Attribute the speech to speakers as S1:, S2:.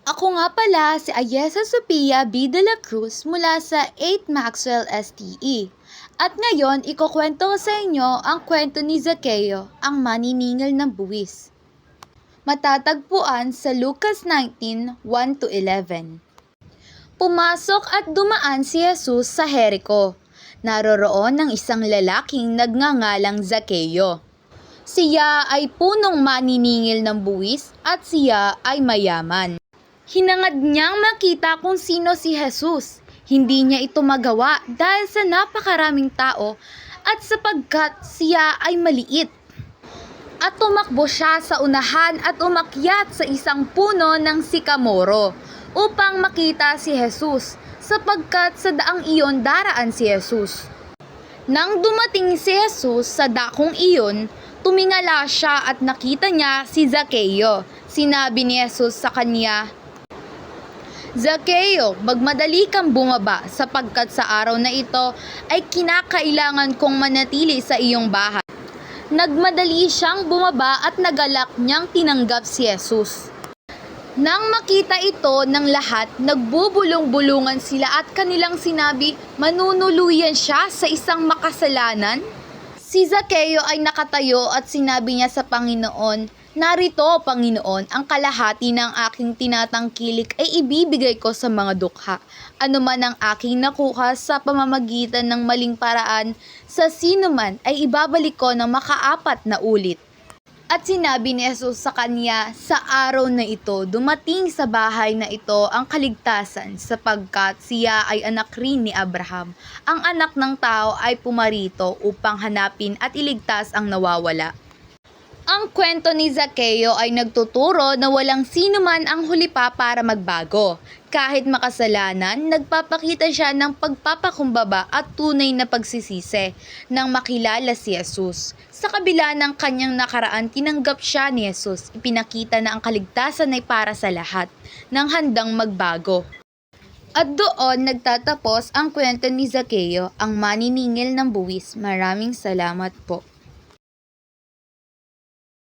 S1: Ako nga pala si Ayesa Sophia B. de la Cruz mula sa 8 Maxwell STE. At ngayon, ikukwento ko sa inyo ang kwento ni Zaccheo, ang maniningil ng buwis. Matatagpuan sa Lucas 19:1-11. Pumasok at dumaan si Jesus sa Jericho. Naroroon ang isang lalaking nagngangalang Zaccheo. Siya ay punong maniningil ng buwis at siya ay mayaman. Hinangad niyang makita kung sino si Jesus. Hindi niya ito magawa dahil sa napakaraming tao at sapagkat siya ay maliit. At tumakbo siya sa unahan at umakyat sa isang puno ng sikamoro upang makita si Jesus sapagkat sa daang iyon daraan si Jesus. Nang dumating si Jesus sa dakong iyon, tumingala siya at nakita niya si Zaccheo. Sinabi ni Jesus sa kanya, "Zaccheo, magmadali kang bumaba sapagkat sa araw na ito ay kinakailangan kong manatili sa iyong bahay." Nagmadali siyang bumaba at nagalak niyang tinanggap si Jesus. Nang makita ito ng lahat, nagbubulong-bulungan sila at kanilang sinabi, manunuluyan siya sa isang makasalanan? Si Zaccheo ay nakatayo at sinabi niya sa Panginoon, "Narito, Panginoon, ang kalahati ng aking tinatangkilik ay ibibigay ko sa mga dukha. Ano man ang aking nakuha sa pamamagitan ng maling paraan, sa sino man ay ibabalik ko ng makaapat na ulit." At sinabi ni Jesus sa kanya, "Sa araw na ito, dumating sa bahay na ito ang kaligtasan sapagkat siya ay anak rin ni Abraham. Ang anak ng tao ay pumarito upang hanapin at iligtas ang nawawala." Ang kwento ni Zaccheo ay nagtuturo na walang sino man ang huli pa para magbago. Kahit makasalanan, nagpapakita siya ng pagpapakumbaba at tunay na pagsisisi nang makilala si Jesus. Sa kabila ng kanyang nakaraan, tinanggap siya ni Jesus. Ipinakita na ang kaligtasan ay para sa lahat, nang handang magbago. At doon nagtatapos ang kwento ni Zaccheo, ang maniningil ng buwis. Maraming salamat po.